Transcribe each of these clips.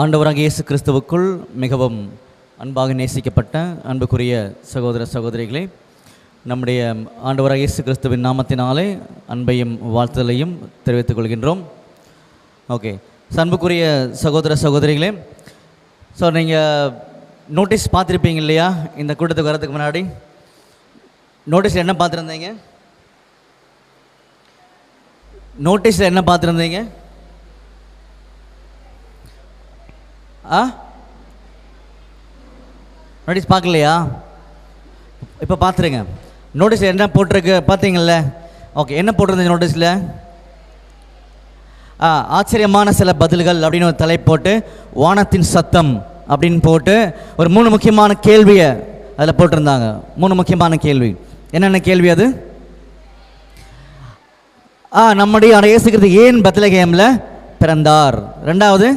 ஆண்டவராகிய இயேசு கிறிஸ்துவுக்குள் மிகவும் அன்பாக நேசிக்கப்பட்ட அன்புக்குரிய சகோதர சகோதரிகளே, நம்முடைய ஆண்டவராகிய இயேசு கிறிஸ்துவின் நாமத்தினாலே அன்பையும் வாழ்த்துதலையும் தெரிவித்துக் கொள்கின்றோம். ஓகே, அன்புக்குரிய சகோதர சகோதரிகளே, ஸோ நீங்கள் நோட்டீஸ் பார்த்துருப்பீங்க இல்லையா? இந்த கூட்டத்துக்கு வரதுக்கு முன்னாடி நோட்டீஸில் என்ன பார்த்துருந்தீங்க? நோட்டீஸில் என்ன பார்த்துருந்தீங்க? நோட்டீஸ் பார்க்கலையா? இப்போ பார்த்துருங்க. நோட்டீஸில் என்ன போட்டிருக்கு பார்த்தீங்கள்ல? ஓகே, என்ன போட்டிருந்தீங்க நோட்டீஸில்? ஆச்சரியமான சில பதில்கள் அப்படின்னு ஒரு தலைப்பு போட்டு, வானத்தின் சத்தம் அப்படின்னு போட்டு ஒரு 3 முக்கியமான கேள்வியை அதில் போட்டிருந்தாங்க. 3 முக்கியமான கேள்வி. என்னென்ன கேள்வி அது? நம்முடைய இயேசு கிறிஸ்து ஏன் பெத்லகேமில் பிறந்தார்? ரெண்டாவது,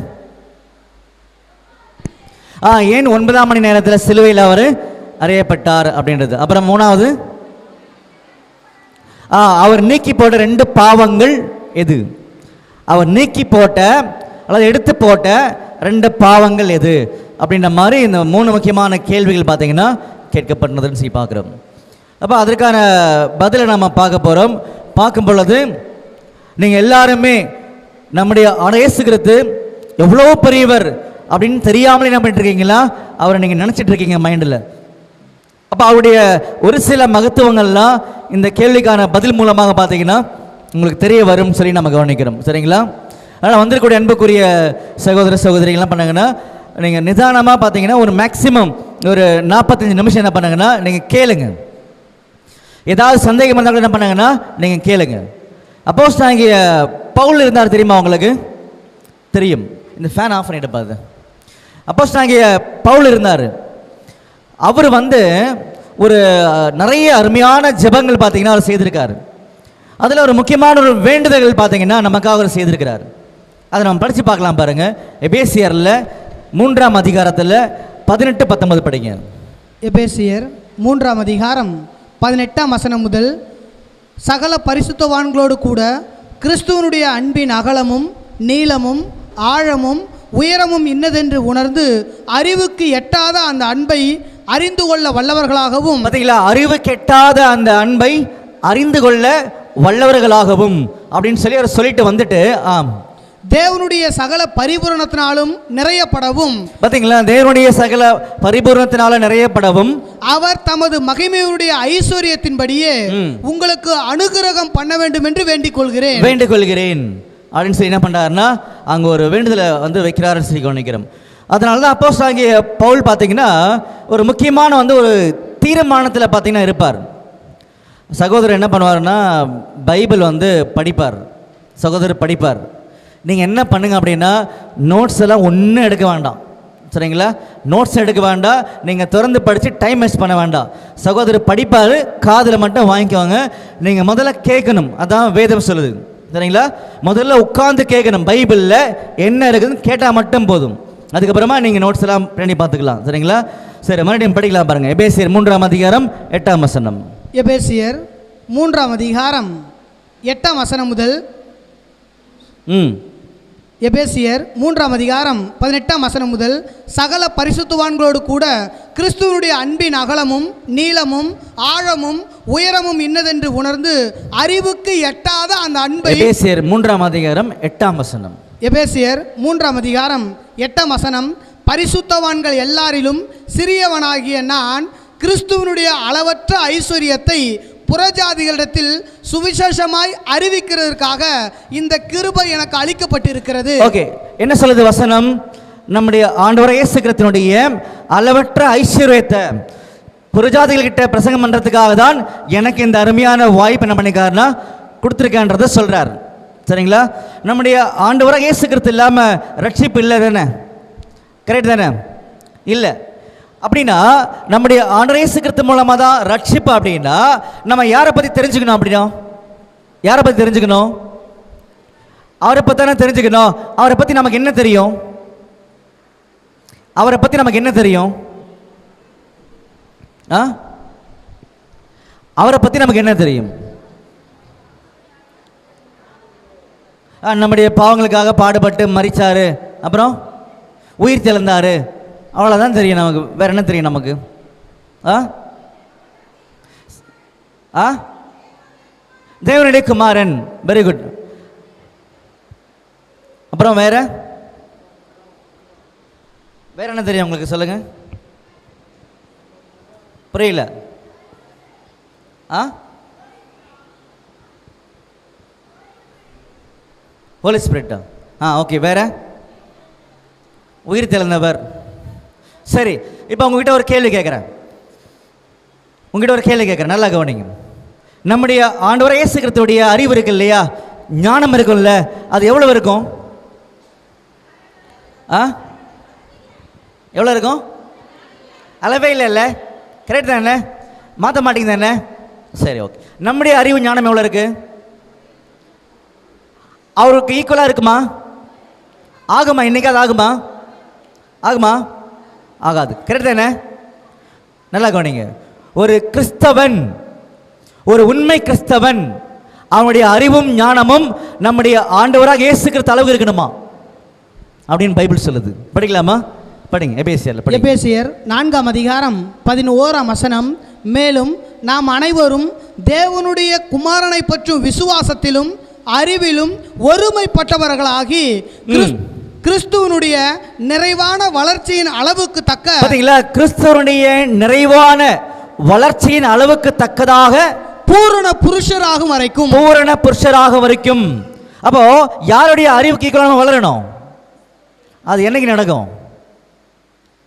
ஏன் 9ஆம் மணி நேரத்தில் சிலுவையில் அவர் அறையப்பட்டார் அப்படின்றது. அப்புறம் மூணாவது, அவர் நீக்கி போட்ட 2 பாவங்கள் எது? அவர் நீக்கி போட்ட அல்லது எடுத்து போட்ட 2 பாவங்கள் எது அப்படின்ற மாதிரி இந்த 3 முக்கியமான கேள்விகள் பார்த்தீங்கன்னா கேட்கப்பட்டதுன்னு சொல்லி பார்க்குறோம். அப்போ அதற்கான பதிலை நம்ம பார்க்க போகிறோம். பார்க்கும் பொழுது நீங்கள் எல்லாருமே நம்முடைய இயேசு கிறிஸ்து எவ்வளோ பெரியவர் அப்படின்னு தெரியாமலே என்ன பண்ணிட்டு இருக்கீங்களா? அவரை நீங்கள் நினச்சிட்டு இருக்கீங்க மைண்டில். அப்போ அவருடைய ஒரு சில மகத்துவங்கள்லாம் இந்த கேள்விக்கான பதில் மூலமாக பார்த்தீங்கன்னா உங்களுக்கு தெரிய வரும் சொல்லி நம்ம கவனிக்கிறோம். சரிங்களா? அதனால் வந்திருக்கக்கூடிய அன்புக்குரிய சகோதர சகோதரிகள்லாம் பண்ணாங்கன்னா நீங்கள் நிதானமாக பார்த்தீங்கன்னா ஒரு மேக்சிமம் ஒரு 45 நிமிஷம் என்ன பண்ணாங்கன்னா நீங்கள் கேளுங்க. ஏதாவது சந்தேகம் இருந்தால் என்ன பண்ணாங்கன்னா நீங்கள் கேளுங்க. அப்போஸ்தலனாகிய பவுல் இருந்தார் தெரியுமா? உங்களுக்கு தெரியும். இந்த ஃபேன் ஆஃப் பண்ணிட்டு பாருங்க. அப்போஸ்தலனாகிய பவுல் இருந்தார். அவர் ஒரு நிறைய அருமையான ஜெபங்கள் பார்த்தீங்கன்னா அவர் செய்திருக்காரு. அதில் ஒரு முக்கியமான ஒரு வேண்டுதல்கள் பார்த்தீங்கன்னா நமக்காக அவர் செய்திருக்கிறார். அதை நம்ம படித்து பார்க்கலாம் பாருங்க. எபேசியரில் 3ஆம் அதிகாரத்தில் 18-19 படிங்க. எபேசியர் 3ஆம் அதிகாரம் 18ஆம் வசனம் முதல், சகல பரிசுத்தவான்களோடு கூட கிறிஸ்துவனுடைய அன்பின் அகலமும் நீளமும் ஆழமும் உயரமும் இன்னதென்று உணர்ந்து அறிவுக்கு எட்டாத அந்த அன்பை அறிந்து கொள்ள வல்லவர்களாகவும். பார்த்தீங்களா? அறிவுக்கு எட்டாத அந்த அன்பை அறிந்து கொள்ள வல்லவர்களாகவும் அப்படின்னு சொல்லி அவர் சொல்லிட்டு வந்துட்டு, தேவனுடைய சகல பரிபூரணத்தினாலும் நிறையப்படவும். பார்த்தீங்களா? தேவனுடைய சகல பரிபூரணத்தினாலும் நிறையப்படவும் அவர் தமது மகிமையுடைய ஐஸ்வர்யத்தின்படியே உங்களுக்கு அனுகிரகம் பண்ண வேண்டும் என்று வேண்டிக் கொள்கிறேன் அப்படின்னு சொல்லி என்ன பண்ணுறாருன்னா அங்கே ஒரு வேண்டுதலை வைக்கிறாருன்னு சொல்லி கவனிக்கிறோம். அதனால தான் அப்போஸ்தலனாகிய பவுல் பார்த்தீங்கன்னா ஒரு முக்கியமான ஒரு தீர்மானத்தில் பார்த்தீங்கன்னா இருப்பார். சகோதரர் என்ன பண்ணுவார்னா பைபிள் படிப்பார். சகோதரர் படிப்பார். நீங்கள் என்ன பண்ணுங்க அப்படின்னா நோட்ஸ் எல்லாம் ஒன்றும் எடுக்க வேண்டாம். சரிங்களா? நோட்ஸ் எடுக்க வேண்டாம். நீங்கள் திறந்து படித்து டைம் வேஸ்ட் பண்ண வேண்டாம். சகோதரர் படிப்பார், காதில் மட்டும் வாங்கிக்குவாங்க. நீங்கள் முதல்ல கேட்கணும். அதான் வேதம் சொல்லுது. சரிங்களா? முதல்ல உட்காந்து கேட்கணும். பைபிளில் என்ன இருக்குதுன்னு கேட்டால் மட்டும் போதும். அதுக்கப்புறமா நீங்கள் நோட்ஸ் எல்லாம் பண்ணி பார்த்துக்கலாம். சரிங்களா? சரி, மறுபடியும் படிக்கலாம் பாருங்கள். எபேசியர் 3ஆம் அதிகாரம் 8ஆம் வசனம். எபேசியர் 3ஆம் அதிகாரம் 8ஆம் வசனம் முதல், எபேசியர் 3ஆம் அதிகாரம் 18ஆம் வசனம் முதல், சகல பரிசுத்தவான்களோடு கூட கிறிஸ்துவனுடைய அன்பின் அகலமும் நீளமும் ஆழமும் உயரமும் இன்னதென்று உணர்ந்து அறிவுக்கு எட்டாத அந்த அன்பை. எபேசியர் 3ஆம் அதிகாரம் 8ஆம் வசனம். எபேசியர் 3ஆம் அதிகாரம் 8ஆம் வசனம், பரிசுத்தவான்கள் எல்லாரிலும் சிறியவனாகிய நான் கிறிஸ்துவனுடைய அளவற்ற ஐஸ்வர்யத்தை புறஜாதிகளிடத்தில் சுவிசேஷமாய் அறிவிக்கிறதற்காக இந்த கிருபை எனக்கு அளிக்கப்பட்டிருக்கிறது. ஓகே, என்ன சொல்லுது வசனம்? நம்முடைய ஆண்டவர் இயேசு கிறிஸ்துவினுடைய அளவற்ற ஐஸ்வர்யத்தை புறஜாதிகள்கிட்ட பிரசங்கம் பண்ணுறதுக்காக தான் எனக்கு இந்த அருமையான வாய்ப்பு என்ன பண்ணிக்காருன்னா கொடுத்துருக்கேன்றதை சொல்கிறார். சரிங்களா? நம்முடைய ஆண்டவர் இயேசு கிறிஸ்து இல்லாமல் ரட்சிப்பு இல்லை தானே? கரெக்ட் தானே? இல்லை. அப்படின்னா நம்முடைய ஆண்டவர் இயேசு கிறிஸ்து மூலமாக தான் ரட்சிப்பு. அப்படின்னா நம்ம யாரை பற்றி தெரிஞ்சுக்கணும்? அப்படின்னா யாரை பற்றி தெரிஞ்சுக்கணும்? அவரை பற்றி தானே தெரிஞ்சுக்கணும். அவரை பற்றி நமக்கு என்ன தெரியும்? அவரை பற்றி நமக்கு என்ன தெரியும்? அவரை பற்றி நமக்கு என்ன தெரியும்? நம்முடைய பாவங்களுக்காக பாடுபட்டு மரிச்சாரு, அப்புறம் உயிர் தெழுந்தார், அவ்வளோதான் தெரியும் நமக்கு. வேற என்ன தெரியும் நமக்கு? ஆ ஆ தேவனுடைய குமாரன், வெரி குட். அப்புறம் வேற வேற என்ன தெரியும் உங்களுக்கு? சொல்லுங்க. புரியல. ஆ ஹோலி ஸ்பிரிட்டா? ஓகே. வேற உயிர் தெழுந்தவர். சரி, இப்போ உங்ககிட்ட ஒரு கேள்வி கேட்குறேன். நல்லா கவனிங்க. நம்முடைய ஆண்டவராகிய இயேசு கிறிஸ்துவுடைய அறிவு இருக்கு இல்லையா, ஞானம் இருக்கும்ல, அது எவ்வளவு இருக்கும்? எவ்வளோ இருக்கும்? அளவே இல்லைல்ல. கரெக்ட் தானே? மாற்ற மாட்டேங்க தானே? சரி, ஓகே. நம்முடைய அறிவு ஞானம் எவ்வளோ இருக்கு? அவருக்கு ஈக்குவலாக இருக்குமா? ஆகுமா? இன்னைக்காவது ஆகுமா? ஆகாது. கரெக்ட் தானே? நல்லா கவனிங்க. ஒரு கிறிஸ்தவன், ஒரு உண்மை கிறிஸ்தவன், அவனுடைய அறிவும் ஞானமும் நம்முடைய ஆண்டவராக இயேசு கிறிஸ்து அளவு இருக்கணுமா அப்படின்னு பைபிள் சொல்லுது. படிக்கலாமா? படிங்க. எபேசியர் 4ஆம் அதிகாரம் 11ஆம் வசனம். மேலும் நாம் அனைவரும் தேவனுடைய குமாரனை பற்றும் விசுவாசத்திலும் அறிவிலும் ஒருமைப்பட்டவர்களாகி கிறிஸ்துவனுடைய நிறைவான வளர்ச்சியின் அளவுக்கு தக்க, பாத்தீங்களா, கிறிஸ்துவனுடைய நிறைவான வளர்ச்சியின் அளவுக்கு தக்கதாக பூரண புருஷராக வரைக்கும். அப்போ யாருடைய அறிவுக்கு ஈக்குவலாக வளரணும்? அது என்னைக்கு நடக்கும்?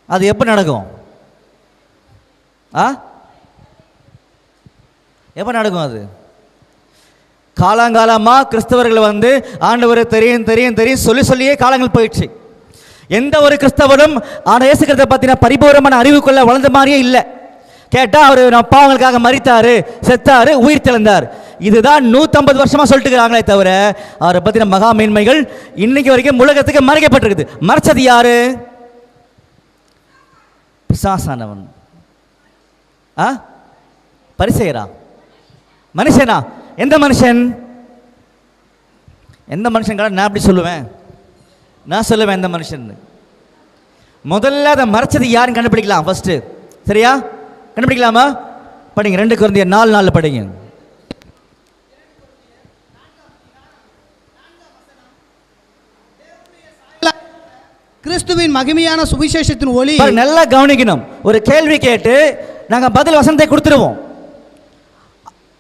அது எப்போ நடக்கும்? எப்போ நடக்கும்? அது காலங்காலமாக கிறிஸ்தவர்கள் வந்து ஆண்டவரை தெரியும் தெரியும் தெரியும் சொல்லியே காலங்கள் போயிடுச்சு. எந்த ஒரு கிறிஸ்தவரும் இயேசு கிறிஸ்துவை பற்றின பரிபூர்ணமான அறிவுக்குள்ள வளர்ந்த மாதிரியே இல்லை. கேட்டால் அவர் நம்ம பாவங்களுக்காக மரித்தார், செத்தார், உயிர் தெழுந்தார். இதுதான் 150 வருஷமா சொல்லிட்டு இருக்கிறாங்களே தவிர அவரை பற்றின மகா மேன்மைகள் இன்னைக்கு வரைக்கும் உலகத்துக்கு மறைக்கப்பட்டிருக்குது. மறைச்சது யாரு? பிசாசானவன். பரிசேயரா? மனுஷனா? எந்த மனுஷன் நான் அப்படி சொல்லுவேன். எந்த மனுஷன் முதல்ல அதை மறைச்சது யாருன்னு கண்டுபிடிக்கலாம் ஃபர்ஸ்ட். சரியா? கண்டுபிடிக்கலாமா? படிங்க. 2 கொரிந்தியர் 4:4 படிங்க. கிறிஸ்துவின் மகிமையான சுவிசேஷத்தின் ஒளி. நல்லா கவனிக்கணும். ஒரு கேள்வி கேட்டு நாங்கள் பதில் வசனத்தை கொடுத்துருவோம்.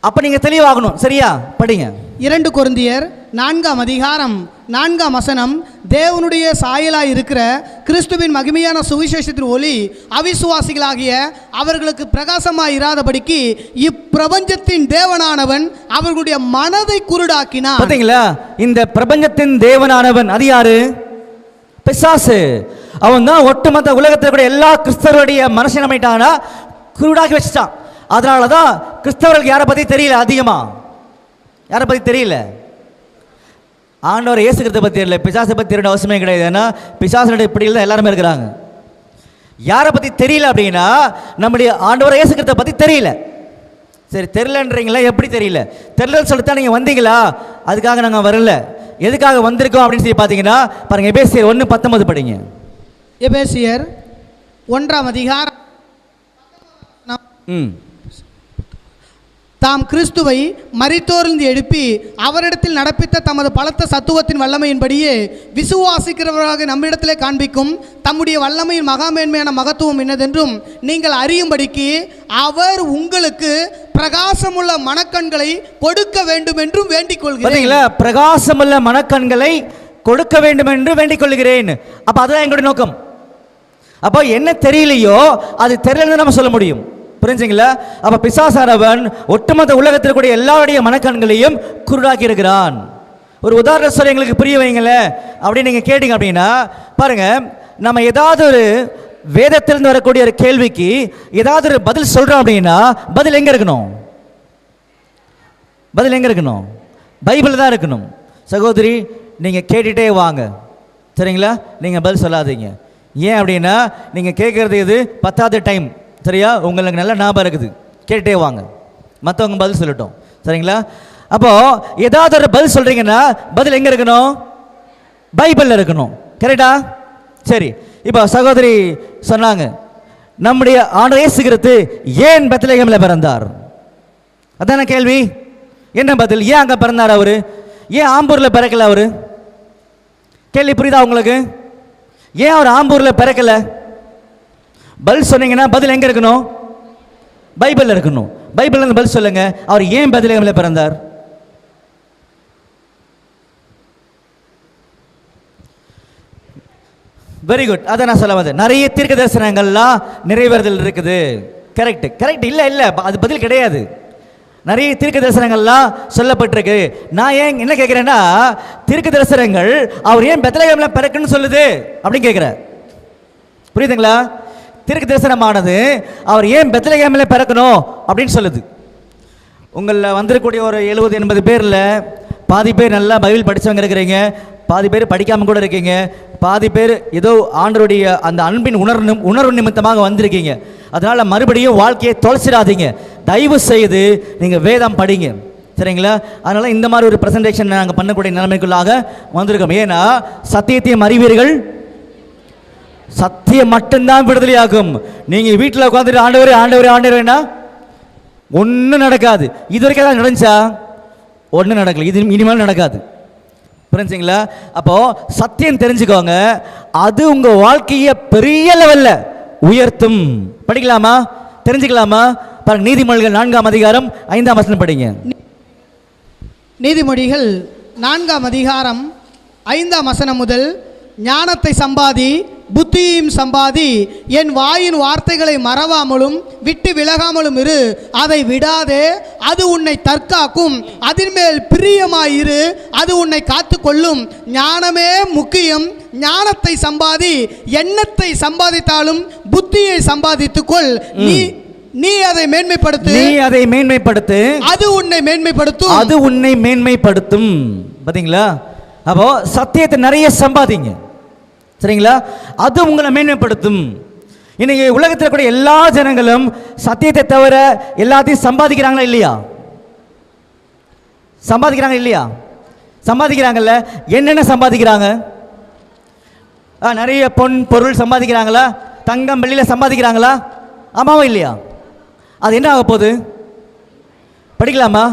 அப்ப நீங்க தெளிவாகணும். சரியா? படிங்க. 2 கொரிந்தியர் 4ஆம் அதிகாரம் 4ஆம் வசனம். தேவனுடைய சாயலாய் இருக்கிற கிறிஸ்துவின் மகிமையான சுவிசேஷத்தின் ஒளி அவிசுவாசிகளாகிய அவர்களுக்கு பிரகாசமாய் இராதபடிக்கு இப்பிரபஞ்சத்தின் தேவனானவன் அவர்களுடைய மனதை குருடாக்கினான். பாத்தீங்களா? இந்த பிரபஞ்சத்தின் தேவனானவன் அது யாரு? பிசாசு. அவன் தான் ஒட்டுமொத்த உலகத்தில் கூட எல்லா கிறிஸ்தவருடைய மனசை நம்மைட்டானா குருடாக்கி வச்சுட்டான். அதனால தான் கிறிஸ்தவர்களுக்கு யாரை பற்றி தெரியல. அதிகமாக யாரை பற்றி தெரியல? ஆண்டவர் இயேசு கிறிஸ்துவை பற்றி தெரியல. பிசாசை பற்றி தெரிய அவசியமே கிடையாது. ஏன்னா பிசாசனுடைய பிடியில் தான் எல்லாருமே இருக்கிறாங்க. யாரை பற்றி தெரியல அப்படின்னா நம்முடைய ஆண்டவர் இயேசு கிறிஸ்துவை பற்றி தெரியல. சரி, தெரியலன்றீங்களா? எப்படி தெரியல? தெரியலன்னு சொல்லித்தான் நீங்கள் வந்தீங்களா? அதுக்காக நாங்கள் வரல. எதுக்காக வந்திருக்கோம் அப்படின்னு சொல்லி பார்த்தீங்கன்னா பாருங்க, எபேசியர் 1:19 படிங்க. எபேசியர் 1ஆம் அதிகாரம். தாம் கிறிஸ்துவை மரித்தோரிலிருந்து எழுப்பி அவரிடத்தில் நடப்பித்த தமது பலத்த சத்துவத்தின் வல்லமையின்படியே விசுவாசிக்கிறவராக நம்மிடத்திலே காண்பிக்கும் தம்முடைய வல்லமையின் மகாமேன்மையான மகத்துவம் என்னதென்றும் நீங்கள் அறியும்படிக்கு அவர் உங்களுக்கு பிரகாசமுள்ள மனக்கண்களை கொடுக்க வேண்டும் என்றும் வேண்டிக் கொள்கிறேன். பிரகாசமுள்ள மனக்கண்களை கொடுக்க வேண்டும் என்று வேண்டிக் கொள்கிறேன். அப்ப அதுதான் எங்களுடைய நோக்கம். அப்போ என்ன தெரியலையோ அது தெரியலன்னு நம்ம சொல்ல முடியும். புரிஞ்சுங்களா? அப்ப பிசாசானவன் ஒட்டுமொத்த உலகத்தில் கூடிய எல்லாருடைய மனக்கண்களையும் குருடாக்கி இருக்கிறான். ஒரு உதாரணம் சொல்லி எங்களுக்கு புரிய வைங்களேன் அப்படின்னு நீங்க கேட்டீங்க அப்படின்னா பாருங்க, நம்ம ஏதாவது ஒரு வேதத்திலிருந்து வரக்கூடிய ஒரு கேள்விக்கு ஏதாவது ஒரு பதில் சொல்றோம் அப்படின்னா பதில் எங்க இருக்கணும்? பைபிள் தான் இருக்கணும். சகோதரி, நீங்க கேட்டுட்டே வாங்க. சரிங்களா? நீங்க பதில் சொல்லாதீங்க. ஏன் அப்படின்னா நீங்க கேட்கறது இது 10வது டைம். சரியா? உங்களுக்கு நல்ல ஞாபகம் இருக்குது. கேட்டே வாங்க, மற்றவங்க பதில் சொல்லட்டும். சரிங்களா? அப்போ ஏதாவது ஒரு பதில் சொல்றீங்கன்னா பதில் எங்க இருக்கணும்? பைபிள்ல இருக்கணும். கரெக்டா? சரி, இப்போ சகோதரி சொன்னாங்க, நம்முடைய ஆண்டவர் இயேசு கிறிஸ்து ஏன் பெத்லகேமில் பிறந்தார்? அதான கேள்வி. என்ன பதில்? ஏன் அங்கே பிறந்தார் அவரு? ஏன் ஆம்பூரில் பிறக்கல அவரு? கேள்வி புரியுதா உங்களுக்கு? ஏன் அவர் ஆம்பூரில் பிறக்கல? பதில் சொன்னீங்கன்னா பதில் எங்க இருக்கணும்? பைபிள் இருக்கணும். பைபிள் இருந்து பதில் சொல்லுங்க. அவர் ஏன் பெத்லகேமில் பிறந்தார்? Very good. அதை நான் சொல்ல வந்தேன். நிறைய தீர்க்க தரிசனங்கள்லாம் நிறைவேறுதல் இருக்குது. Correct correct. இல்லை இல்லை, அது பதில் கிடையாது. நிறைய தீர்க்க தரிசனங்கள்லாம் சொல்லப்பட்டிருக்கு. நான் ஏன் என்ன கேட்குறேன்னா, தீர்க்க தரிசனங்கள் அவர் ஏன் பெத்லகேமில் பிறக்குன்னு சொல்லுது அப்படின்னு கேட்குறேன். புரியுதுங்களா? தீர்க்க தரிசனமானது அவர் ஏன் பெத்லகேமில் பிறக்கணும் அப்படின்னு சொல்லுது. உங்களில் வந்திருக்கக்கூடிய ஒரு 70-80 பேரில் பாதி பேர் நல்லா பைபிள் படித்தவங்க இருக்கிறீங்க, பாதி பேர் படிக்காமல் கூட இருக்கீங்க, பாதி பேர் ஏதோ ஆண்டவருடைய அந்த அன்பின் உணர்வு நிமித்தமாக வந்திருக்கீங்க. அதனால் மறுபடியும் வாழ்க்கையை தொலைச்சிடாதீங்க. தயவு செய்து நீங்கள் வேதம் படிங்க, சரிங்களா? அதனால் இந்த மாதிரி ஒரு ப்ரெசன்டேஷன் நாங்கள் பண்ணக்கூடிய நிலைமைக்குள்ளாக வந்திருக்கோம். ஏன்னா சத்தியத்தையும் அறிவீர்கள், சத்தியம் மட்டும்தான் விடுதலையாகும். நீங்கள் வீட்டில் உட்காந்துட்டு ஆண்டவரே ஆண்டவரே ஆண்டவரேனா ஒன்றும் நடக்காது. இது வரைக்கும் தான் நடந்துச்சா? ஒன்றும் நடக்கல. இது இனிமேல் நடக்காது. புரிஞ்சுங்களா? அப்போ சத்தியம் தெரிஞ்சுக்கோங்க, அது உங்க வாழ்க்கையை பெரிய லெவல்ல உயர்த்தும். படிக்கலாமா? தெரிஞ்சுக்கலாமா? பாருங்க, நீதிமொழிகள் 4ஆம் அதிகாரம் 5ஆம் வசனம் படிங்க. நீதிமொழிகள் 4ஆம் அதிகாரம் 5ஆம் வசனம் முதல், ஞானத்தை சம்பாதி, புத்தியையும் சம்பாதி, என் வாயின் வார்த்தைகளை மறவாமலும் விட்டு விலகாமலும் இரு, அதை விடாதே, அது உன்னை தற்காக்கும், அதன் மேல் பிரியமாயிரு, அது உன்னை காத்துக்கொள்ளும். ஞானமே முக்கியம், ஞானத்தை சம்பாதி, எண்ணத்தை சம்பாதித்தாலும் புத்தியை சம்பாதித்துக்கொள், நீ அதை மேன்மைப்படுத்து, நீ அதை மேன்மைப்படுத்து, அது உன்னை மேன்மைப்படுத்தும், அது உன்னை மேன்மைப்படுத்தும். பாத்தீங்களா? அப்போ சத்தியத்தை நிறைய சம்பாதிங்க, சரிங்களா? அது உங்களை மேன்மைப்படுத்தும். இன்னைக்கு உலகத்தில் கூட எல்லா ஜனங்களும் சத்தியத்தை தவிர எல்லாத்தையும் சம்பாதிக்கிறாங்களா இல்லையா? சம்பாதிக்கிறாங்க இல்லையா? சம்பாதிக்கிறாங்கல்ல. என்னென்ன சம்பாதிக்கிறாங்க? நிறைய பொன் பொருள் சம்பாதிக்கிறாங்களா? தங்கம் வெள்ளியில் சம்பாதிக்கிறாங்களா? ஆமாவா இல்லையா? அது என்ன ஆக போகுது? படிக்கலாமா?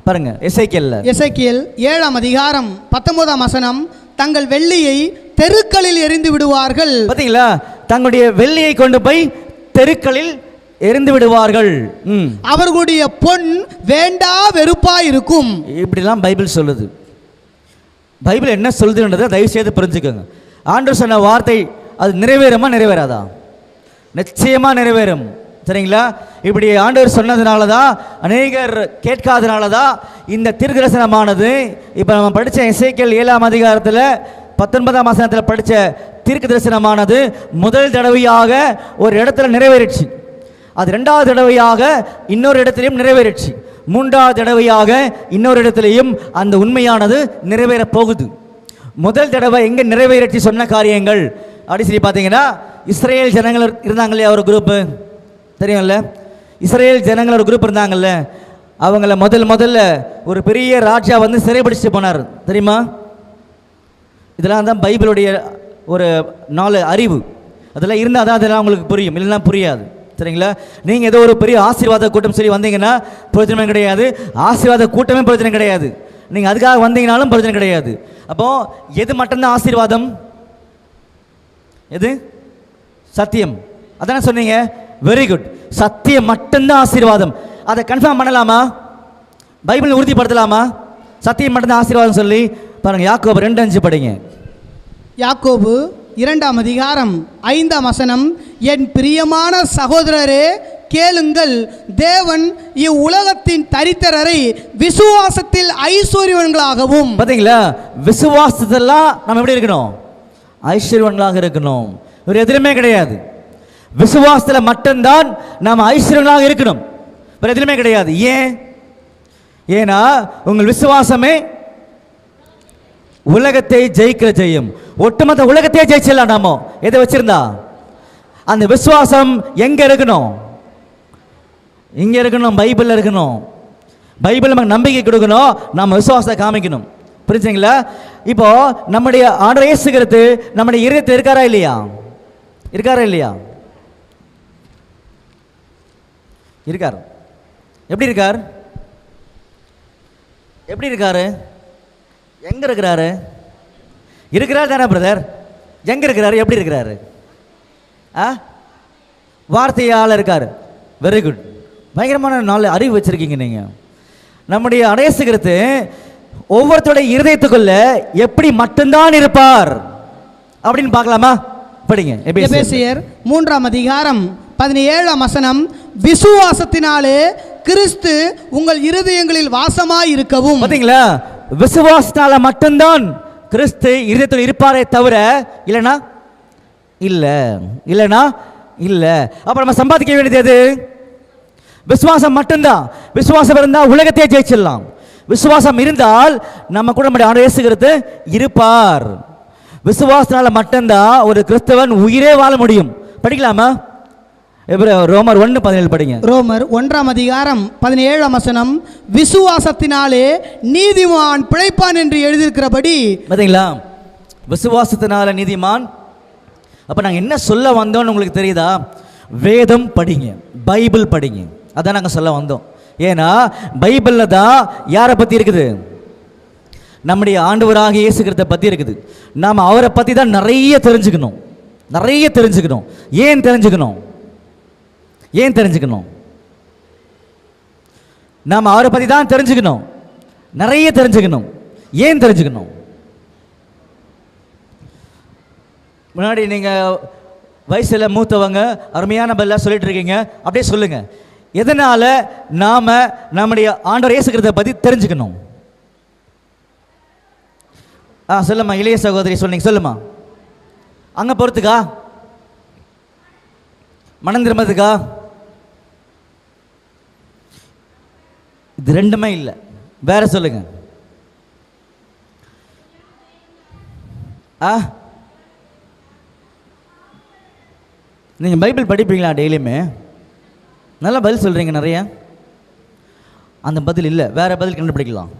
பாருங்க, எசேக்கியேல் 7ஆம் அதிகாரம் 19ஆம் வசனம், தங்கள் வெள்ளியை தெருக்களில் எரிந்து விடுவார்கள். பாத்தீங்களா? தங்களுடைய வெள்ளியை கொண்டு போய் தெருக்களில் எரிந்து விடுவார்கள். அவர்களுடைய பொன் வேண்டா வெறுப்பாய் இருக்கும். இப்படிலாம் பைபிள் சொல்லுது. பைபிள் என்ன சொல்லுதுன்றதை தயவு செய்து புரிஞ்சுக்கோங்க. ஆண்டவர் சொன்ன வார்த்தை அது நிறைவேறுமா நிறைவேறாதா? நிச்சயமா நிறைவேறும், சரிங்களா? இப்படி ஆண்டவர் சொன்னதுனால தான், அநேகர் கேட்காதனால தான் இந்த தீர்க்கதரிசனமானது இப்போ நம்ம படித்த எசேக்கியேல் 7ஆம் அதிகாரத்தில் 19ஆம் வசனத்தில் படித்த தீர்க்க தரிசனமானது முதல் தடவையாக ஒரு இடத்துல நிறைவேறிச்சு. அது 2வது தடவையாக இன்னொரு இடத்துலையும் நிறைவேறிச்சு. 3வது தடவையாக இன்னொரு இடத்துலையும் அந்த உண்மையானது நிறைவேற போகுது. முதல் தடவை எங்கே நிறைவேறிச்சு சொன்ன காரியங்கள் அப்படி சொல்லி பார்த்தீங்கன்னா, இஸ்ரேல் ஜனங்கள் இருந்தாங்க இல்லையா, ஒரு குரூப்பு தெரியும்ல? இஸ்ரேல் ஜனங்கள் ஒரு குரூப் இருந்தாங்கல்ல, அவங்கள முதல்ல ஒரு பெரிய ராஜா வந்து சிறைபிடிச்சு போனார், தெரியுமா? இதெல்லாம் தான் பைபிளுடைய ஒரு 4 அறிவு. அதெல்லாம் இருந்தால் தான் அதெல்லாம் உங்களுக்கு புரியும், இல்லைன்னா புரியாது, சரிங்களா? நீங்கள் ஏதோ ஒரு பெரிய ஆசீர்வாத கூட்டம் சொல்லி வந்தீங்கன்னா பிரயோஜனமே கிடையாது. ஆசீர்வாத கூட்டமே பிரயோஜனம் கிடையாது. நீங்கள் அதுக்காக வந்தீங்கனாலும் பிரயோஜனம் கிடையாது. அப்போது எது மட்டும்தான் ஆசீர்வாதம்? எது? சத்தியம். அதானே சொன்னீங்க? Very good. சத்தியம் மட்டும்தான் ஆசீர்வாதம். அதை கன்ஃபார்ம் பண்ணலாமா? பைபிள் உறுதிப்படுத்தலாமா? சத்தியம் மட்டும்தான் ஆசீர்வாதம் சொல்லி பாருங்க. யாக்கோபு 2:5 படிங்க. யாக்கோபு 2ஆம் அதிகாரம் 5ஆம் வசனம், என் பிரியமான சகோதரரே கேளுங்கள், தேவன் இவ்வுலகத்தின் தரித்திரரை விசுவாசத்தில் ஐஸ்வர்யவான்களாகவும். பார்த்தீங்களா? விசுவாசத்தெல்லாம் நம்ம எப்படி இருக்கணும்? ஐஸ்வர்யவான்களாக இருக்கணும். ஒரு எதிலுமே கிடையாது. விசுவாசத்தில் மட்டும்தான் நாம் ஐஸ்வர்யவான்களாக இருக்கணும், வேறு எதிலுமே கிடையாது. ஏன்னா உங்கள் விசுவாசமே உலகத்தை ஜெயிக்கிற ஜெயம். ஒட்டுமொத்த உலகத்தையே ஜெயிச்சிடலாம் நாம எதை வச்சிருந்தா. அந்த விசுவாசம் எங்க இருக்கணும்? இங்க இருக்கணும், பைபிள்ல இருக்கணும். பைபிள் நமக்கு நம்பிக்கை கொடுக்கணும், நம்ம விசுவாசத்தை காமிக்கணும். புரிஞ்சுங்களா? இப்போ நம்முடைய ஆண்டவர் இயேசு கிறிஸ்து நம்முடைய இதயத்தில் இருக்காரா இல்லையா? இருக்காரா இல்லையா? இருக்கார். எப்படி இருக்கார்? எப்படி இருக்காரு? எங்க இருக்கிறாரு? இருக்கிறார் தானே பிரதர்? எங்க இருக்கிறாரு? எப்படி இருக்கிறாரு? வார்த்தையால் இருக்கார். Very good. பயங்கரமான நாலு அறிவு வச்சிருக்கீங்க நீங்க. நம்முடைய அடையசுகிறது ஒவ்வொருத்தருடைய இருதயத்துக்குள்ள எப்படி மட்டும்தான் இருப்பார் அப்படின்னு பார்க்கலாமா? படிங்க. எபேசியர் 3:17 விசுவாசத்தினாலே கிறிஸ்து உங்கள் இருதயங்களில் வாசமாய் இருக்கவும். பாத்தீங்களா? விசுவாசத்தால மட்டும்தான் கிறிஸ்து இருதயத்தில் இருப்பாரே தவிர இல்லைனா இல்லைனா இல்லை. அப்ப நம்ம சம்பாதிக்க வேண்டியது எது? விசுவாசம் மட்டும்தான். விசுவாசம் இருந்தால் உலகத்தையே ஜெயிச்சிடலாம். விசுவாசம் இருந்தால் நம்ம கூட நம்முடைய ஆண்டவர் இயேசு கிறிஸ்து இருப்பார். விசுவாசத்தால மட்டும்தான் ஒரு கிறிஸ்தவன் உயிரே வாழ முடியும். படிக்கலாமா? ரோமர் 1:17 படிங்க. ரோமர் 1:17 விசுவாசத்தினாலே நீதிமான் பிழைப்பான் என்று எழுதியிருக்கிறபடி. பாத்தீங்களா? விசுவாசத்தினால நீதிமான். அப்ப நாங்க என்ன சொல்ல வந்தோம்னு உங்களுக்கு தெரியுதா? வேதம் படிங்க, பைபிள் படிங்க. அதான் நாங்கள் சொல்ல வந்தோம். ஏன்னா பைபிளில் தான் யாரை பற்றி இருக்குது? நம்முடைய ஆண்டவராக இயேசு கிறிஸ்துவை பற்றி இருக்குது. நாம் அவரை பற்றி தான் நிறைய தெரிஞ்சுக்கணும். ஏன் தெரிஞ்சுக்கணும்? நாம் அவரை பற்றி தான் தெரிஞ்சுக்கணும், நிறைய தெரிஞ்சுக்கணும். ஏன் தெரிஞ்சுக்கணும்? முன்னாடி நீங்கள் வயசில் மூத்தவங்க அருமையான பதிலாக சொல்லிட்டு இருக்கீங்க. அப்படியே சொல்லுங்க. எதனால நாம நம்முடைய ஆண்டவர் இயேசு கிறிஸ்துவை பற்றி தெரிஞ்சுக்கணும்? சொல்லுமா இளைய சகோதரி, சொன்னீங்க. சொல்லுமா. அங்கே போகிறதுக்கா? மனம் திரும்பதுக்கா? இது ரெண்டுமே இல்லை. வேற சொல்லுங்க. நீங்கள் பைபிள் படிப்பீங்களா டெய்லியுமே? நல்லா பதில் சொல்கிறீங்க நிறைய. அந்த பதில் இல்லை, வேற பதில் கண்டுபிடிக்கலாம்.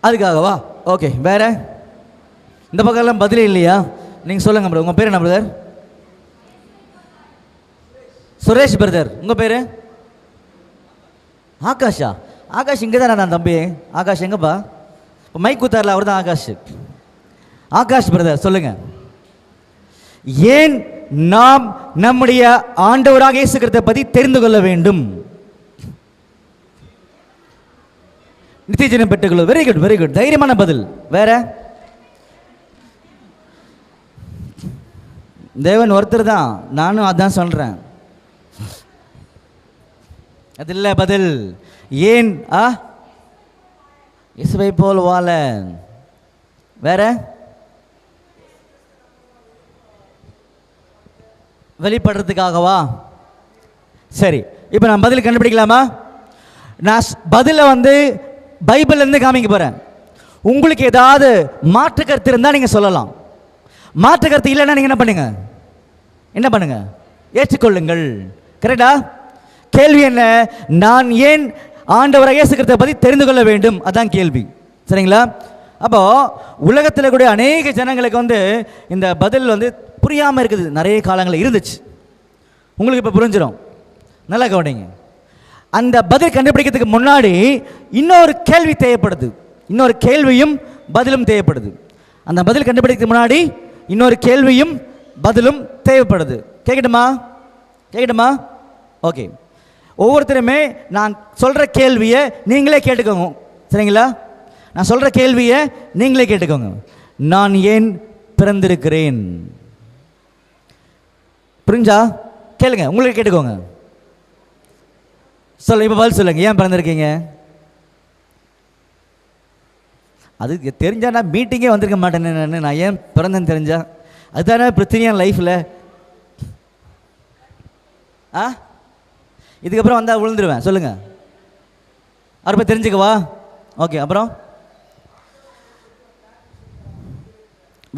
அதுக்காகவா? ஓகே. வேற இந்த பக்கம்லாம் பதிலே இல்லையா? நீங்கள் சொல்லுங்கள் பிரதர். உங்கள் பேர் என்ன பிரதர்? சுரேஷ் பிரதர். உங்கள் பேர்? ஆகாஷா? ஆகாஷ் இங்கே தானே நான் தம்பி. ஆகாஷ் எங்கப்பா? இப்போ மைக் கூத்தாரில் அவர் தான் ஆகாஷ். ஆகாஷ் பிரதர் சொல்லுங்க. ஏன் நாம் நம்முடைய ஆண்டவராக இயேசு கிறிஸ்துவை பற்றி தெரிந்து கொள்ள வேண்டும்? நித்திய ஜீவனை பெற்றுக்கொள்ள. Very good, very good. தைரியமான பதில். வேற? தேவன் ஒருத்தர் தான், நானும் அதான் சொல்றேன். அது இல்லை பதில். ஏன் இயேசுவை போல் வாழ. வேற? வெளிப்படுறதுக்காகவா? சரி, இப்போ நான் பதில் கண்டுபிடிக்கலாமா? நான் பதில பைபிள்லேருந்து காமிக்க போகிறேன். உங்களுக்கு ஏதாவது மாற்று கருத்து இருந்தால் நீங்கள் சொல்லலாம். மாற்று கருத்து இல்லைன்னா நீங்கள் என்ன பண்ணுங்க? ஏற்றுக்கொள்ளுங்கள். கரெக்டா? கேள்வி என்ன? நான் ஏன் ஆண்டவராக இயேசு கிறிஸ்துவை பற்றி தெரிந்து கொள்ள வேண்டும்? அதான் கேள்வி. சரிங்களா? அப்போ உலகத்தில் கூட அநேக ஜனங்களுக்கு இந்த பதில் புரியாமல் இருக்குது. நிறைய காலங்களில் இருந்துச்சு. உங்களுக்கு இப்போ புரிஞ்சிடும். நல்லா கவனிங்க. அந்த பதில் கண்டுபிடிக்கிறதுக்கு முன்னாடி இன்னொரு கேள்வி தேவைப்படுது. இன்னொரு கேள்வியும் பதிலும் தேவைப்படுது. அந்த பதில் கண்டுபிடிக்கிறதுக்கு முன்னாடி இன்னொரு கேள்வியும் பதிலும் தேவைப்படுது. கேட்கட்டுமா? ஓகே. ஒவ்வொருத்தருமே நான் சொல்கிற கேள்வியை நீங்களே கேட்டுக்கோங்க. சரிங்களா? நான் சொல்கிற கேள்வியை நீங்களே கேட்டுக்கோங்க. நான் ஏன் பிறந்திருக்கிறேன்? புரிஞ்சா? கேளுங்க. உங்களுக்கு கேட்டுக்கோங்க. இப்போ பதில் சொல்லுங்க. ஏன் பிறந்திருக்கீங்க? அது தெரிஞ்சா நான் மீட்டிங்கே வந்திருக்க மாட்டேன்னு. நான் ஏன் பிறந்தேன்னு தெரிஞ்சா அதுதானே பிரச்சனையா லைஃப்பில். இதுக்கப்புறம் வந்தால் விழுந்துருவேன். சொல்லுங்க. அவர் போய் தெரிஞ்சுக்கவா? ஓகே. அப்புறம்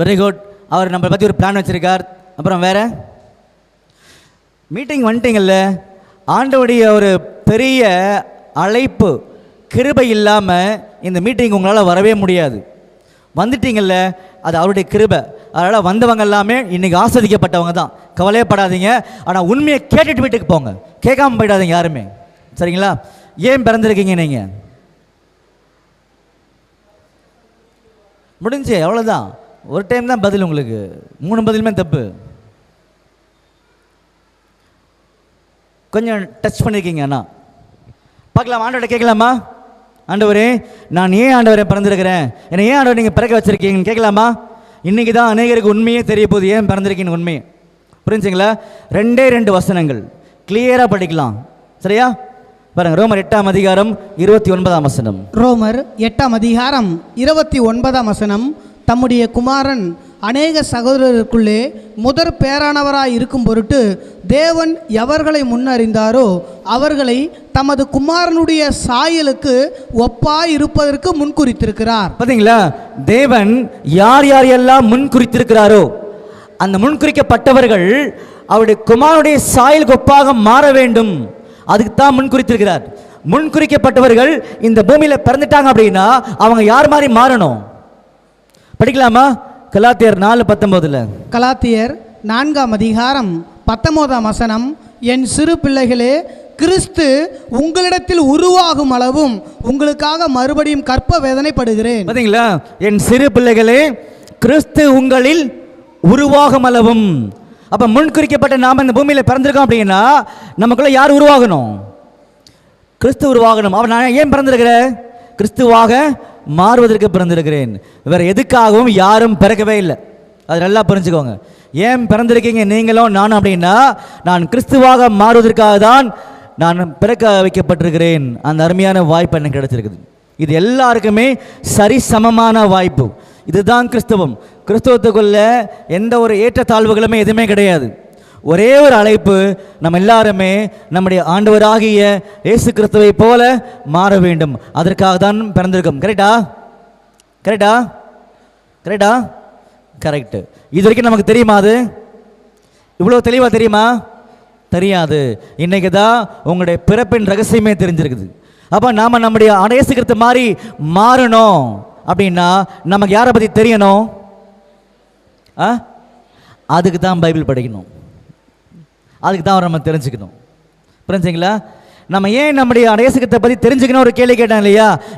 வெரி குட். அவர் நம்மளை பற்றி ஒரு பிளான் வச்சிருக்கார். அப்புறம் வேற? மீட்டிங் வந்துட்டீங்கல்ல, ஆண்டவருடைய ஒரு பெரிய அழைப்பு கிருபை இல்லாமல் இந்த மீட்டிங் உங்களால் வரவே முடியாது. வந்துட்டீங்கல்ல, அது அவருடைய கிருபை. அதனால் வந்தவங்க எல்லாமே இன்றைக்கி ஆஸ்வதிக்கப்பட்டவங்க தான், கவலையப்படாதீங்க. ஆனால் உண்மையை கேட்டுட்டு வீட்டுக்கு போங்க, கேட்காம போயிடாதீங்க யாருமே. சரிங்களா? ஏன் பிறந்திருக்கீங்க நீங்கள்? முடிஞ்சு அவ்வளோதான். ஒரு டைம் தான் பதில், உங்களுக்கு 3 பதிலுமே தப்பு. கொஞ்சம் டச் பண்ணியிருக்கீங்க. அண்ணா பார்க்கலாம், ஆண்டவரை கேட்கலாமா? ஆண்டவரே, நான் ஏன் ஆண்டவரை பிறந்திருக்கிறேன், என்னை ஏன் ஆண்டவர் நீங்கள் பிறக்க வச்சுருக்கீங்கன்னு கேட்கலாமா? இன்றைக்கி தான் அநேகருக்கு உண்மையே தெரிய போகுது, ஏன் பிறந்திருக்கீங்கன்னு உண்மையை. புரிஞ்சுங்களா? 2 வசனங்கள் கிளியராக படிக்கலாம். சரியா? பாருங்க, ரோமர் 8ஆம் அதிகாரம் 29ஆம் வசனம். ரோமர் 8ஆம் அதிகாரம் 29ஆம் வசனம். தம்முடைய குமாரன் அநேக சகோதரருக்குள்ளே முதற் பேரானவராய் இருக்கும் பொருட்டு தேவன் எவர்களை முன்னறிந்தாரோ அவர்களை தமது குமாரனுடைய சாயலுக்கு ஒப்பாய் இருப்பதற்கு முன்குறித்திருக்கிறார். பார்த்தீங்களா? தேவன் யார் யாரெல்லாம் முன்குறித்திருக்கிறாரோ அந்த முன்குறிக்கப்பட்டவர்கள் அவருடைய குமாரனுடைய சாயலுக்கு ஒப்பாக மாற வேண்டும், அதுக்கு தான் முன்குறித்திருக்கிறார். முன்குறிக்கப்பட்டவர்கள் இந்த பூமியில் பிறந்துட்டாங்க அப்படின்னா அவங்க யார் மாதிரி மாறணும்? படிக்கலாமா? கலாத்தியர் 4:19. கலாத்தியர் 4ஆம் அதிகாரம் 19ஆம் வசனம். என் சிறு பிள்ளைகளே, கிறிஸ்து உங்களிடத்தில் உருவாகும் அளவும் உங்களுக்காக மறுபடியும் கற்ப வேதனைப்படுகிறேன். பார்த்தீங்களா? என் சிறு பிள்ளைகளே, கிறிஸ்து உங்களில் உருவாகும் அளவும். அப்போ முன்குறிக்கப்பட்ட நாம் இந்த பூமியில் பிறந்திருக்கோம் அப்படின்னா நமக்குள்ள யார் உருவாகணும்? கிறிஸ்து உருவாகணும். அவன் நான் ஏன் பிறந்திருக்கிறேன்? கிறிஸ்துவாக மாறுவதற்கு பிறந்திருக்கிறேன். வேறு எதுக்காகவும் யாரும் பிறக்கவே இல்லை. அது நல்லா புரிஞ்சுக்கோங்க. ஏன் பிறந்திருக்கீங்க நீங்களும் நானும் அப்படின்னா, நான் கிறிஸ்துவாக மாறுவதற்காக தான் நான் பிறக்க வைக்கப்பட்டிருக்கிறேன். அந்த அருமையான வாய்ப்பு எனக்கு கிடைச்சிருக்குது. இது எல்லாருக்குமே சரிசமமான வாய்ப்பு. இதுதான் கிறிஸ்தவம். கிறிஸ்தவத்துக்குள்ள எந்த ஒரு ஏற்றத்தாழ்வுகளுமே எதுவுமே கிடையாது. ஒரே ஒரு அழைப்பு, நம்ம எல்லாருமே நம்முடைய ஆண்டவராகிய இயேசு கிறிஸ்துவை போல மாற வேண்டும். அதற்காக தான் பிறந்திருக்கோம். கரெக்டா? கரெக்டா? கரெக்டா? கரெக்டு. இது வரைக்கும் நமக்கு தெரியுமா? அது இவ்வளோ தெளிவாக தெரியுமா? தெரியாது. இன்றைக்கு தான் உங்களுடைய பிறப்பின் ரகசியமே தெரிஞ்சிருக்குது. அப்போ நாம் நம்முடைய இயேசு கிறிஸ்து மாதிரி மாறணும் அப்படின்னா நமக்கு யாரை பற்றி தெரியணும்? அதுக்கு தான் பைபிள் படிக்கணும், அதுக்கு தான் நம்ம தெரிஞ்சுக்கணும். புரிஞ்சுங்களா? நம்ம ஏன் நம்முடைய இயேசு கிறிஸ்துவை பற்றி தெரிஞ்சுக்கணும் ஒரு கேள்வி கேட்டாங்க இல்லையா?